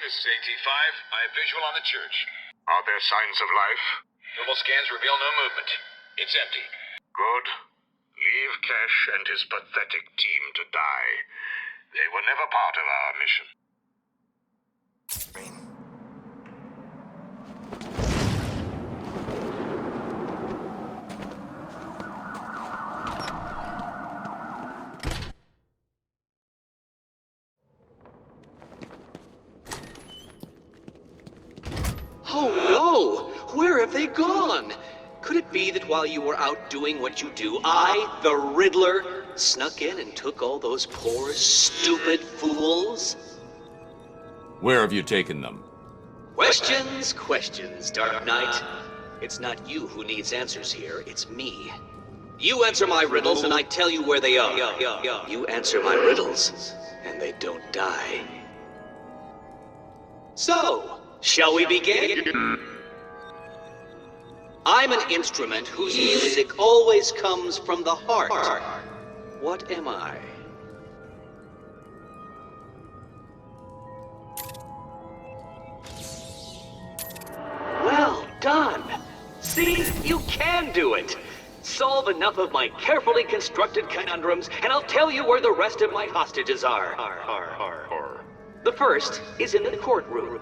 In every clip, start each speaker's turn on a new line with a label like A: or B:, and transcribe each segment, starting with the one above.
A: this is AT5. I have visual on the church.
B: Are there signs of life?
A: Thermal scans reveal no movement. It's empty.
B: Good. Leave Cash and his pathetic team to die. They were never part of our mission.
C: Oh no! Where have they gone? Could it be that while you were out doing what you do, I, the Riddler, snuck in and took all those poor, stupid fools?
D: Where have you taken them?
C: Questions, questions, Dark Knight. It's not you who needs answers here, it's me. You answer my riddles and I tell you where they are. You answer my riddles and they don't die. So, shall we begin? I'm an instrument whose music always comes from the heart. What am I? Well done! See, you can do it! Solve enough of my carefully constructed conundrums, and I'll tell you where the rest of my hostages are. The first is in the courtroom.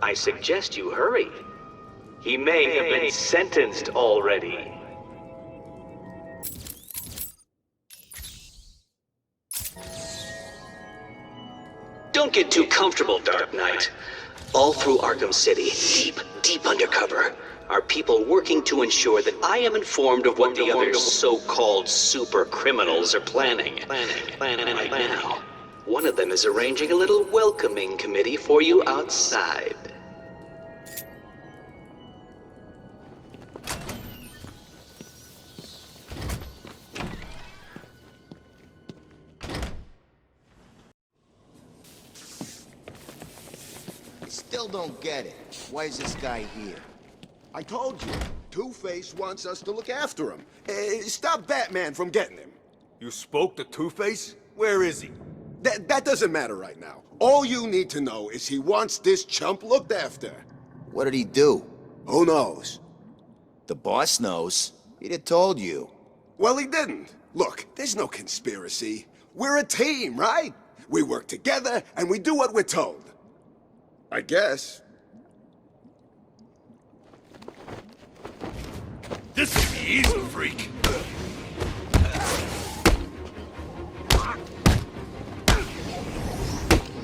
C: I suggest you hurry. He may have been sentenced already. Don't get too comfortable, Dark Knight. All through Arkham City, deep undercover, are people working to ensure that I am informed of what the other so-called super criminals are planning right now. One of them is arranging a little welcoming committee for you outside.
E: Still don't get it. Why is this guy here?
F: I told you. Two-Face wants us to look after him. Stop Batman from getting him.
G: You spoke to Two-Face? Where is he?
F: That doesn't matter right now. All you need to know is he wants this chump looked after.
E: What did he do?
F: Who knows?
E: The boss knows. He'd have told you.
F: Well, he didn't. Look, there's no conspiracy. We're a team, right? We work together and we do what we're told. I guess.
G: This will be easy, freak.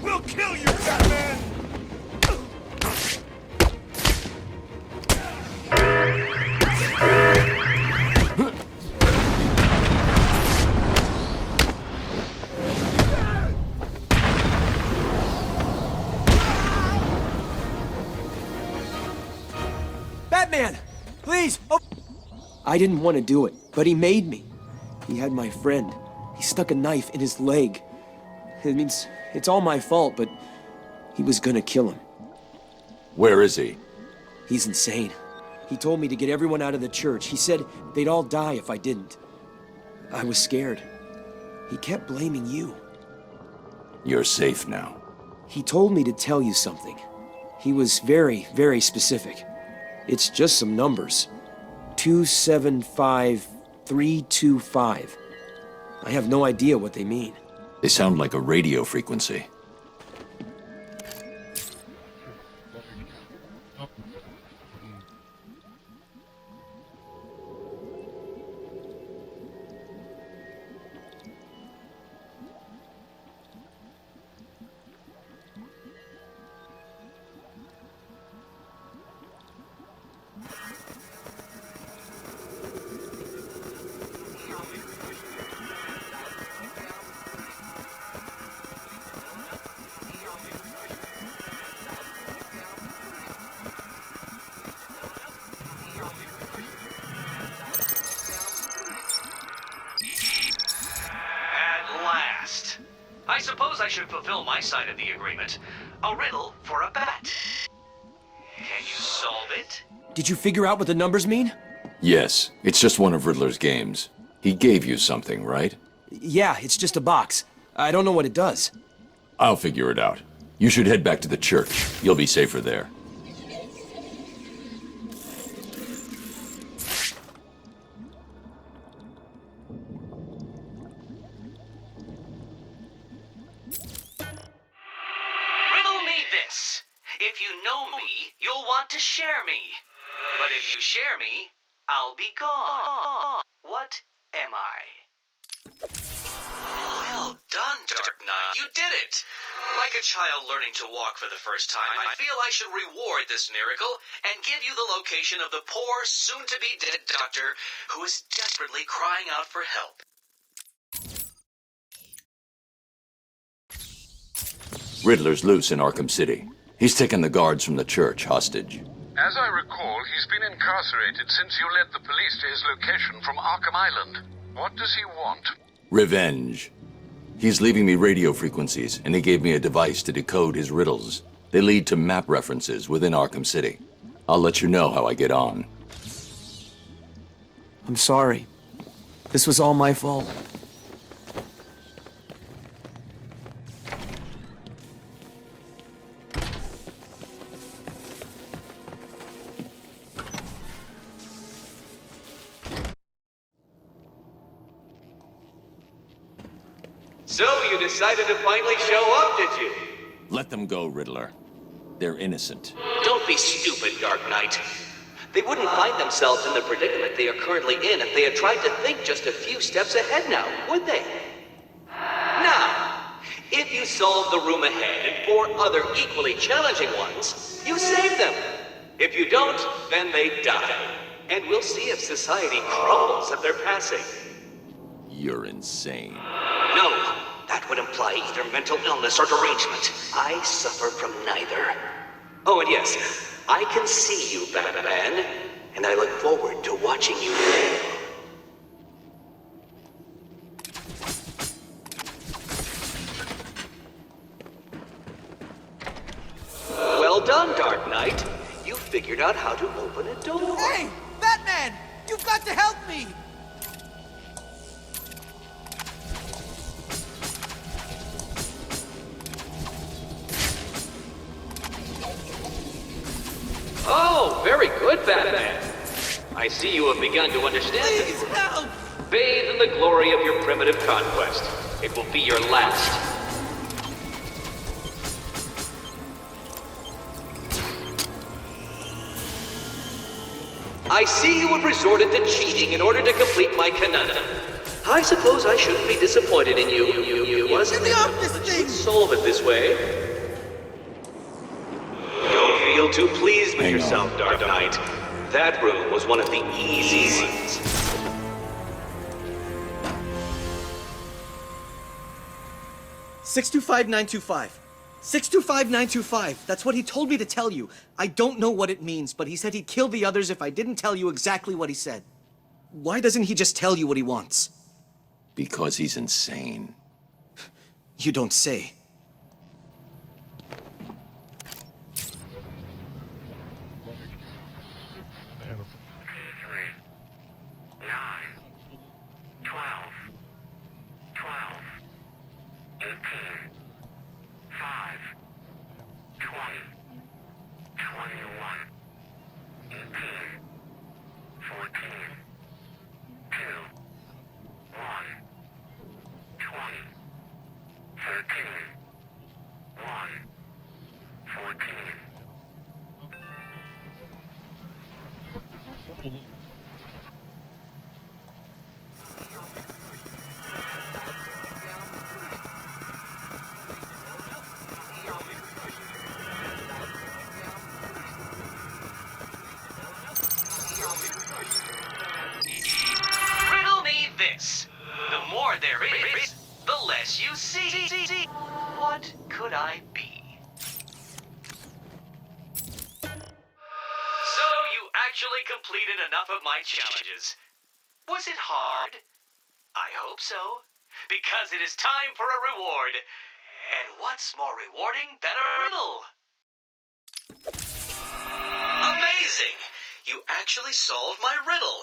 G: We'll kill you, Batman!
H: Batman! Please! Oh. I didn't want to do it, but he made me. He had my friend. He stuck a knife in his leg. It means it's all my fault, but he was gonna kill him.
D: Where is he?
H: He's insane. He told me to get everyone out of the church. He said they'd all die if I didn't. I was scared. He kept blaming you.
D: You're safe now.
H: He told me to tell you something. He was very, very specific. It's just some numbers. 275325. I have no idea what they mean.
D: They sound like a radio frequency.
C: I suppose I should fulfill my side of the agreement. A riddle for a bat. Can you solve it?
H: Did you figure out what the numbers mean?
D: Yes, it's just one of Riddler's games. He gave you something, right?
H: Yeah, it's just a box. I don't know what it does.
D: I'll figure it out. You should head back to the church. You'll be safer there.
C: Riddle me this. If you know me, you'll want to share me. But if you share me, I'll be gone. What am I? Well done, Dark Knight. You did it! Like a child learning to walk for the first time, I feel I should reward this miracle and give you the location of the poor, soon-to-be-dead doctor who is desperately crying out for help.
D: Riddler's loose in Arkham City. He's taken the guards from the church hostage.
B: As I recall, he's been incarcerated since you led the police to his location from Arkham Island. What does he want?
D: Revenge. He's leaving me radio frequencies, and he gave me a device to decode his riddles. They lead to map references within Arkham City. I'll let you know how I get on.
H: I'm sorry. This was all my fault.
C: So you decided to finally show up, did you?
D: Let them go, Riddler. They're innocent.
C: Don't be stupid, Dark Knight. They wouldn't find themselves in the predicament they are currently in if they had tried to think just a few steps ahead now, would they? Now, if you solve the room ahead and 4 other equally challenging ones, you save them. If you don't, then they die. And we'll see if society crumbles at their passing.
D: You're insane.
C: No, that would imply either mental illness or derangement. I suffer from neither. Oh, and yes, I can see you, Batman, and I look forward to watching you fail. Well done, Dark Knight. You figured out how to open a door.
I: Hey, Batman! You've got to help me!
C: Oh, very good, Batman. I see you have begun to understand
I: Please
C: this.
I: help!
C: Bathe in the glory of your primitive conquest. It will be your last. I see you have resorted to cheating in order to complete my conundrum. I suppose I shouldn't be disappointed in you. You wasn't.
I: Get me off this thing!
C: Solve it this way. Don't feel too pleased with yourself, Dark Knight. That room was one of the easy ones.
I: $625,925. 625,925. That's what he told me to tell you. I don't know what it means, but he said he'd kill the others if I didn't tell you exactly what he said. Why doesn't he just tell you what he wants?
D: Because he's insane.
I: You don't say.
C: Riddle me this. The more there is, the less you see. What could I be? So you actually completed enough of my challenges. Was it hard? I hope so. Because it is time for a reward. And what's more rewarding than a riddle? Amazing! You actually solved my riddle.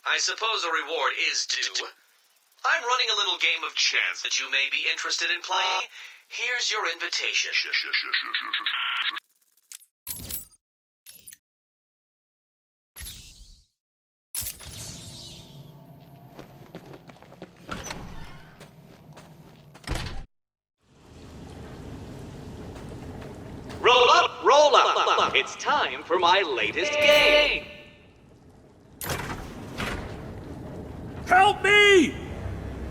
C: I suppose a reward is due. I'm running a little game of chance that you may be interested in playing. Here's your invitation. Roll up, roll up. It's time for my latest game.
G: Help me!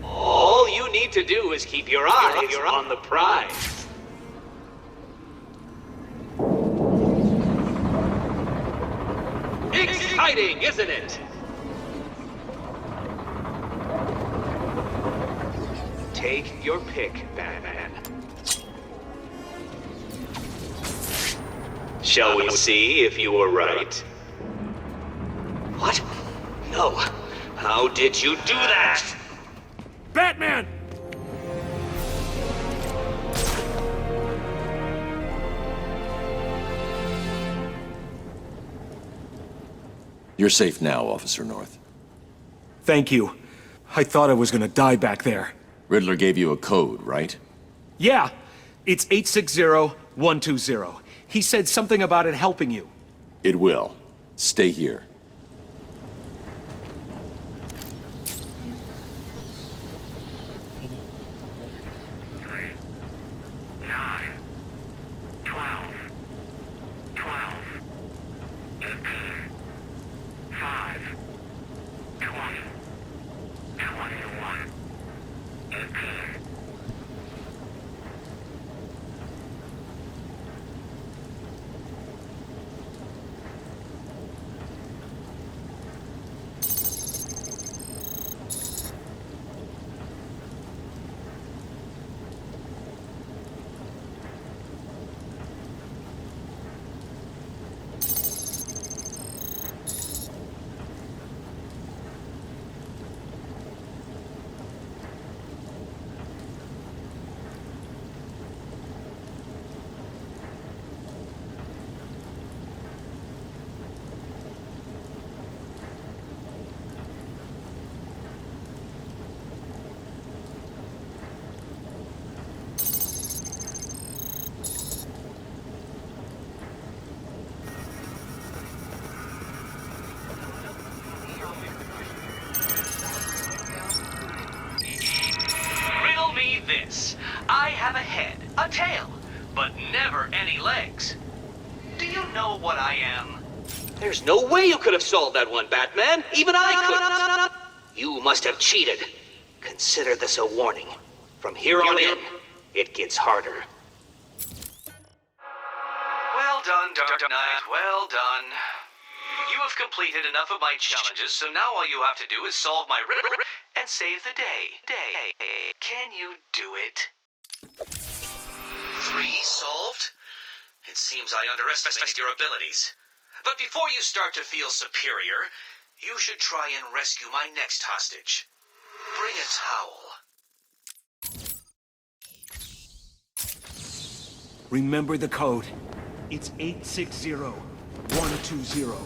C: All you need to do is keep your eyes on the prize. Exciting, isn't it? Take your pick, Batman. Shall we see if you were right? What? No. How did you do that?
G: Batman!
D: You're safe now, Officer North.
G: Thank you. I thought I was gonna die back there.
D: Riddler gave you a code, right?
G: Yeah, it's 860120. He said something about it helping you.
D: It will. Stay here.
C: This. I have a head, a tail, but never any legs. Do you know what I am? There's no way you could have solved that one, Batman. Even I couldn't. You must have cheated. Consider this a warning. From here on in, it gets harder. Well done, Dark Knight. Well done. You have completed enough of my challenges, so now all you have to do is solve my riddle and save the day. Can you do it? 3 solved? It seems I underestimated your abilities. But before you start to feel superior, you should try and rescue my next hostage. Bring a towel.
G: Remember the code. It's 860120.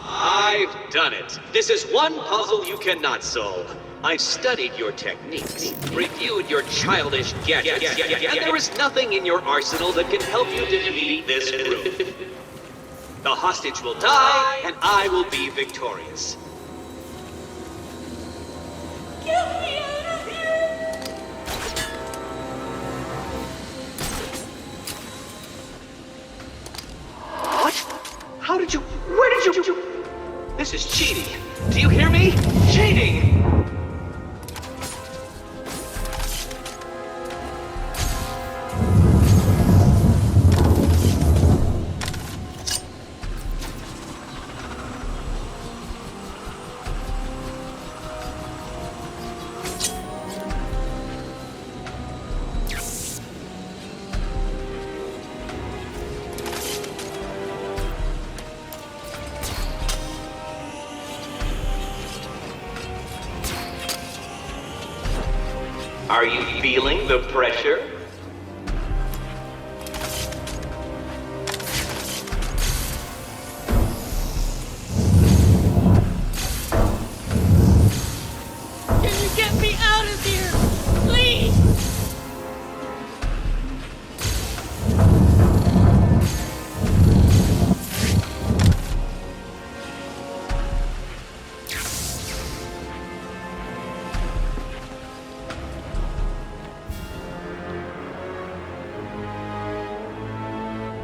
C: I've done it. This is one puzzle you cannot solve. I've studied your techniques, reviewed your childish gadgets, and there is nothing in your arsenal that can help you defeat this group. The hostage will die, and I will be victorious.
J: Get me out of here!
C: What? How did you... Where did you... This is cheating. Do you hear me? Cheating! Are you feeling the pressure?
J: Can you get me out of here? Please!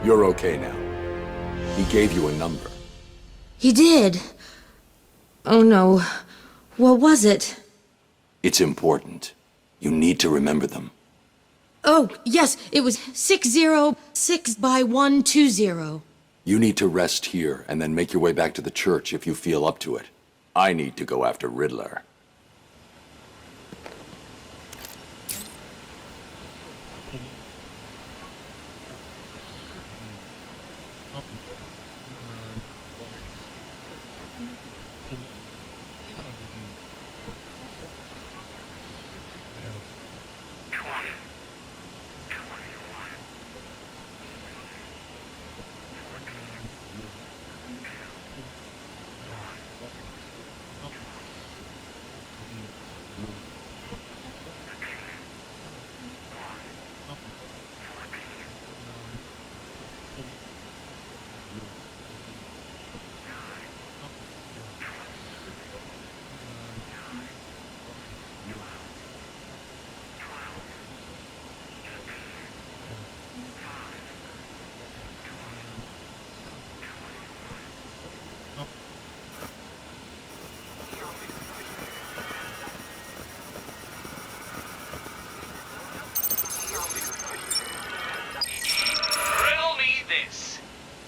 D: You're okay now. He gave you a number.
K: He did. Oh no. What was it?
D: It's important. You need to remember them.
K: Oh, yes, it was 606 by 120.
D: You need to rest here and then make your way back to the church if you feel up to it. I need to go after Riddler.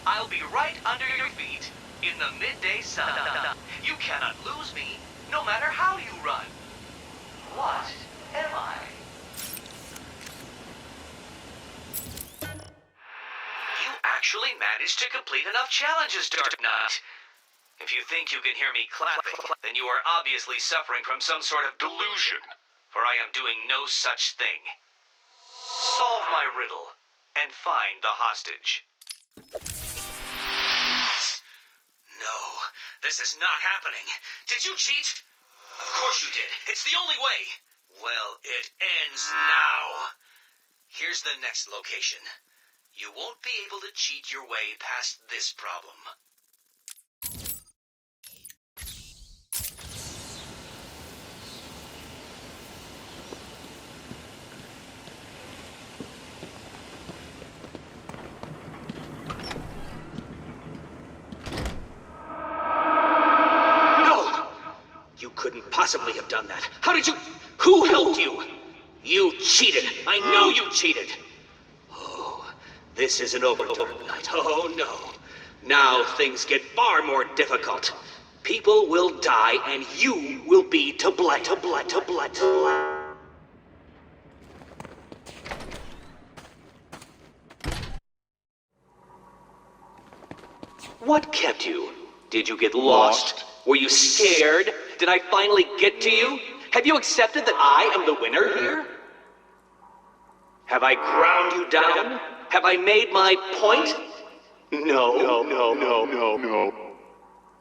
L: I'll be right under your feet in the midday sun. You cannot lose me, no matter how you run. What am I? You actually managed to complete enough challenges, Dark Knight. If you think you can hear me clapping, then you are obviously suffering from some sort of delusion, for I am doing no such thing. Solve my riddle and find the hostage. No, this is not happening. Did you cheat? Of course you did. It's the only way. Well, it ends now. Here's the next location. You won't be able to cheat your way past this problem.
C: You couldn't possibly have done that. How did you... Who helped you? You cheated. I know you cheated. Oh, this isn't over, Dark Knight. Oh, no. Now things get far more difficult. People will die, and you will be to blame. What kept you? Did you get lost? Were you scared? Did I finally get to you? Have you accepted that I am the winner here? Have I ground you down? Have I made my point? No.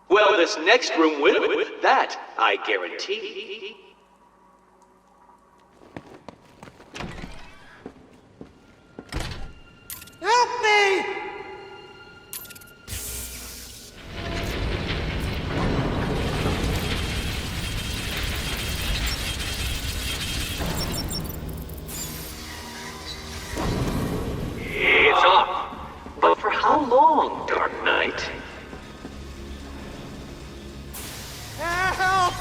C: Well, this next room will. That I guarantee.
J: Help me!
C: It's off. But for how long, Dark Knight?
J: Help!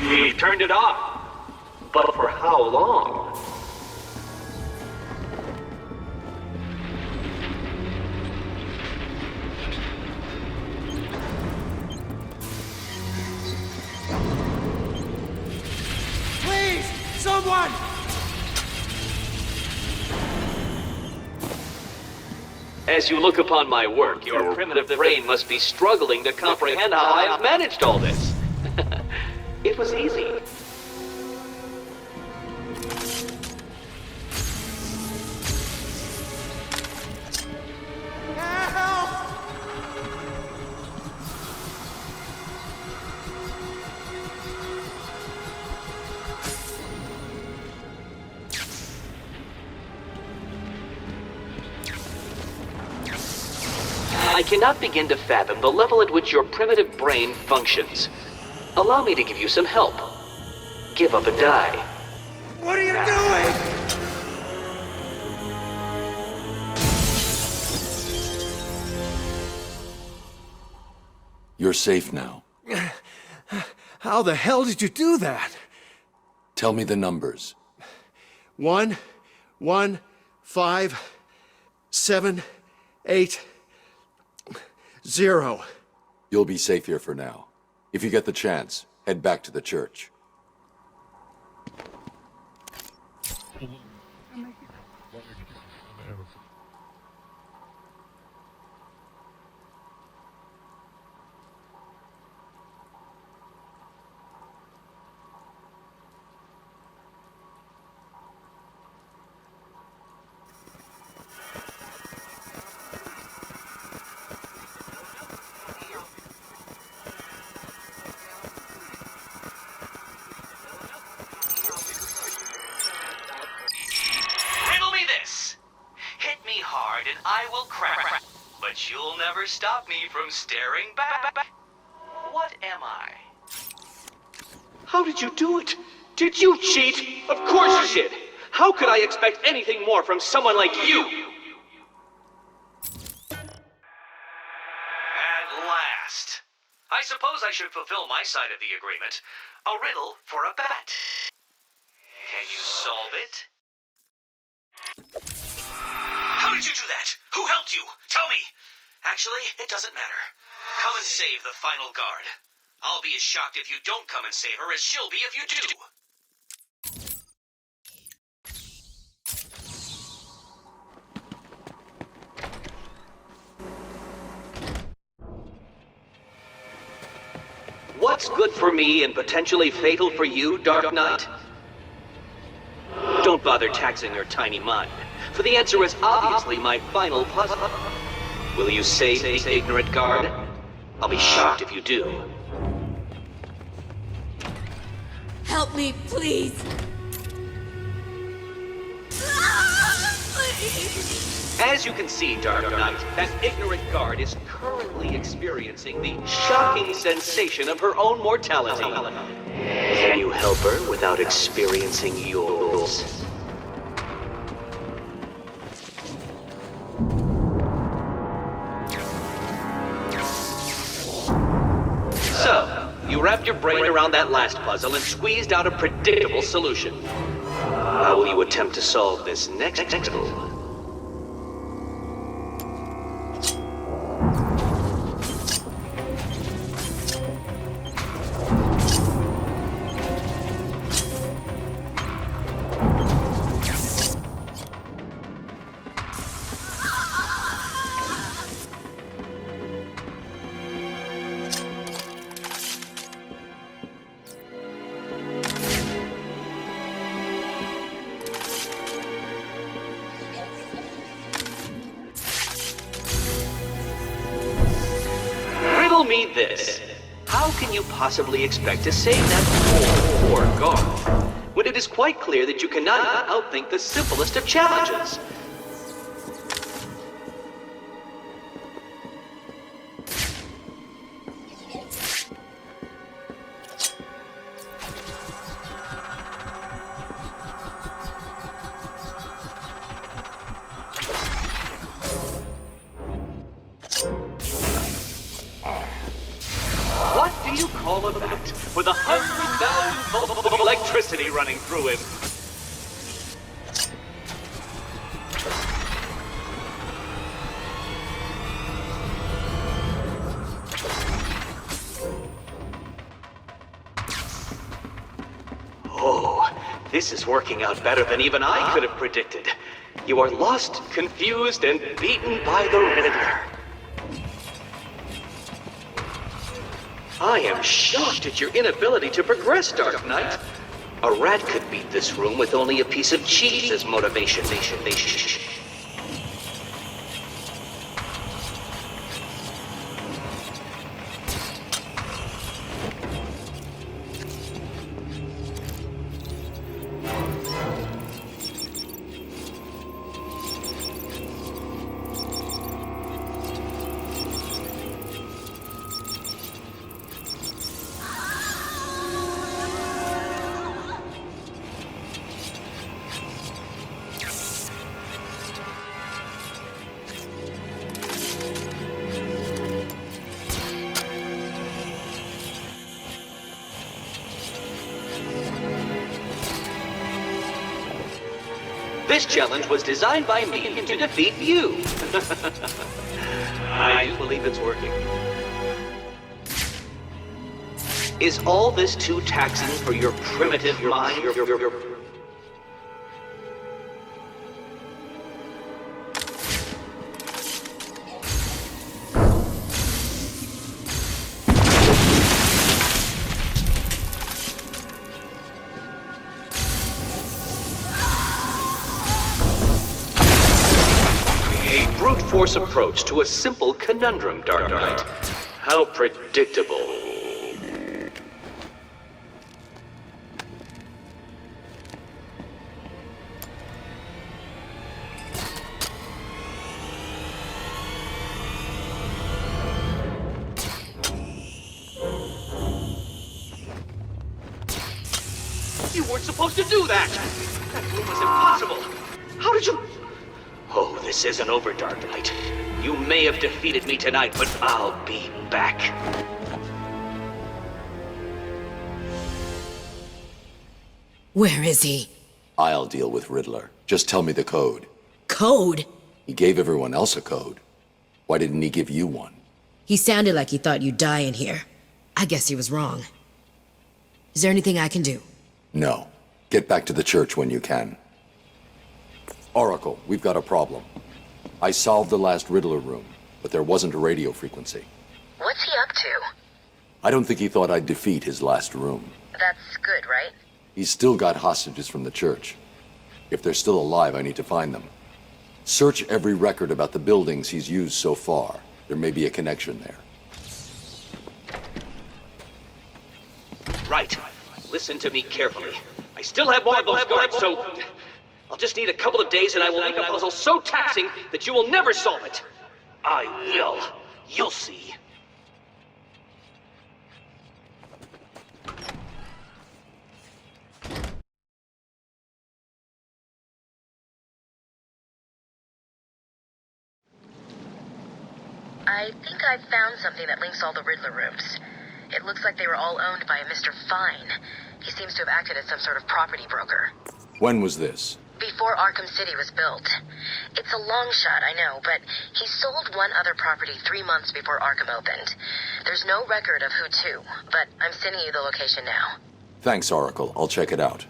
C: He turned it off. But for how long?
J: Please! Someone!
C: As you look upon my work, your primitive brain must be struggling to comprehend how I have managed all this. It was easy. I cannot begin to fathom the level at which your primitive brain functions. Allow me to give you some help. Give up a die.
H: What are you doing?
D: You're safe now.
H: How the hell did you do that?
D: Tell me the numbers.
H: 1, 1, 5, 7, 8, 0.
D: You'll be safe here for now. If you get the chance, head back to the church.
L: And I will crack. But you'll never stop me from staring back. What am I?
C: How did you do it? Did you cheat? Of course you did. How could I expect anything more from someone like you?
L: At last. I suppose I should fulfill my side of the agreement. A riddle for a bat. Can you solve it? How did you do that? Who helped you? Tell me! Actually, it doesn't matter. Come and save the final guard. I'll be as shocked if you don't come and save her as she'll be if you do.
C: What's good for me and potentially fatal for you, Dark Knight? Don't bother taxing your tiny mind, for the answer is obviously my final puzzle. Will you save the ignorant guard? I'll be shocked if you do.
K: Help me, please. Please.
C: As you can see, Dark Knight, that ignorant guard is currently experiencing the shocking sensation of her own mortality. Can you help her without experiencing yours? So, you wrapped your brain around that last puzzle and squeezed out a predictable solution. How will you attempt to solve this next puzzle? Me this. How can you possibly expect to save that poor guard when it is quite clear that you cannot outthink the simplest of challenges? Call a bat with 100,000 volts of electricity running through him. Oh, this is working out better than even I could have predicted. You are lost, confused, and beaten by the Riddler. I am shocked at your inability to progress, Dark Knight. A rat could beat this room with only a piece of cheese as motivation. This challenge was designed by me to defeat you. I do believe it's working. Is all this too taxing for your primitive mind? Force approach to a simple conundrum, Dark Knight. How predictable. You weren't supposed to do that! That room was impossible! How did you... Oh, this isn't over, Dark Knight. You may have defeated me tonight, but I'll be back.
K: Where is he?
D: I'll deal with Riddler. Just tell me the code.
K: Code?
D: He gave everyone else a code. Why didn't he give you one?
K: He sounded like he thought you'd die in here. I guess he was wrong. Is there anything I can do?
D: No. Get back to the church when you can. Oracle, we've got a problem. I solved the last Riddler room, but there wasn't a radio frequency.
M: What's he up to?
D: I don't think he thought I'd defeat his last room.
M: That's good, right?
D: He's still got hostages from the church. If they're still alive, I need to find them. Search every record about the buildings he's used so far. There may be a connection there.
C: Right. Listen to me carefully. I still have more of those guards, so... I'll just need a couple of days and I will make a puzzle so taxing that you will never solve it. I will. You'll see.
M: I think I've found something that links all the Riddler rooms. It looks like they were all owned by a Mr. Fine. He seems to have acted as some sort of property broker.
D: When was this?
M: Before Arkham City was built. It's a long shot, I know, but he sold one other property 3 months before Arkham opened. There's no record of who to, but I'm sending you the location now.
D: Thanks, Oracle. I'll check it out.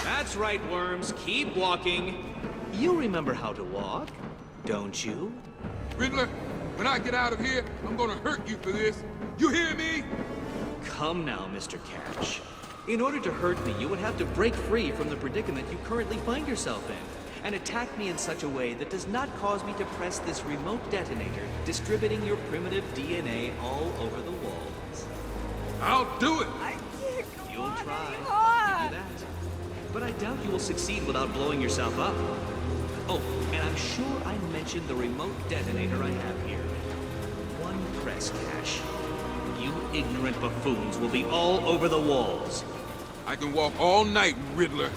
G: That's right, Worms. Keep walking. You remember how to walk, don't you?
N: Riddler, when I get out of here, I'm gonna hurt you for this. You hear me?
G: Come now, Mr. Cash. In order to hurt me, you would have to break free from the predicament you currently find yourself in, and attack me in such a way that does not cause me to press this remote detonator, distributing your primitive DNA all over the walls.
N: I'll do it!
G: You'll try. I'll give you that. But I doubt you will succeed without blowing yourself up. Oh, and I'm sure I mentioned the remote detonator I have here. One press, Cash. You ignorant buffoons will be all over the walls.
N: I can walk all night, Riddler.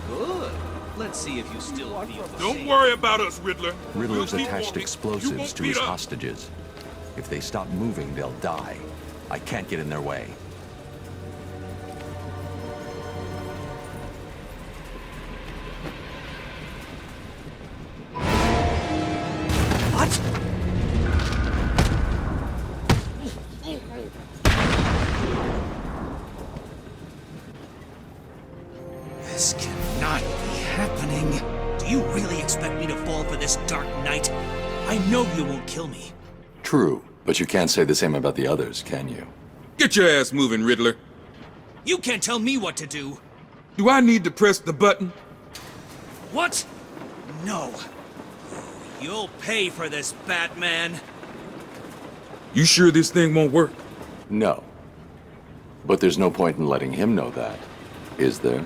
G: Good. Let's see if you still feel the
N: Don't
G: same.
N: worry about us, Riddler.
O: Riddler's
N: We'll keep
O: attached
N: walking. You
O: explosives
N: won't
O: to
N: beat
O: his
N: us.
O: hostages. If they stop moving, they'll die. I can't get in their way.
I: What? This cannot be happening. Do you really expect me to fall for this Dark Knight? I know you won't kill me.
D: True, but you can't say the same about the others, can you?
N: Get your ass moving, Riddler.
I: You can't tell me what to do.
N: Do I need to press the button?
I: What? No. You'll pay for this, Batman.
N: You sure this thing won't work?
D: No. But there's no point in letting him know that, is there?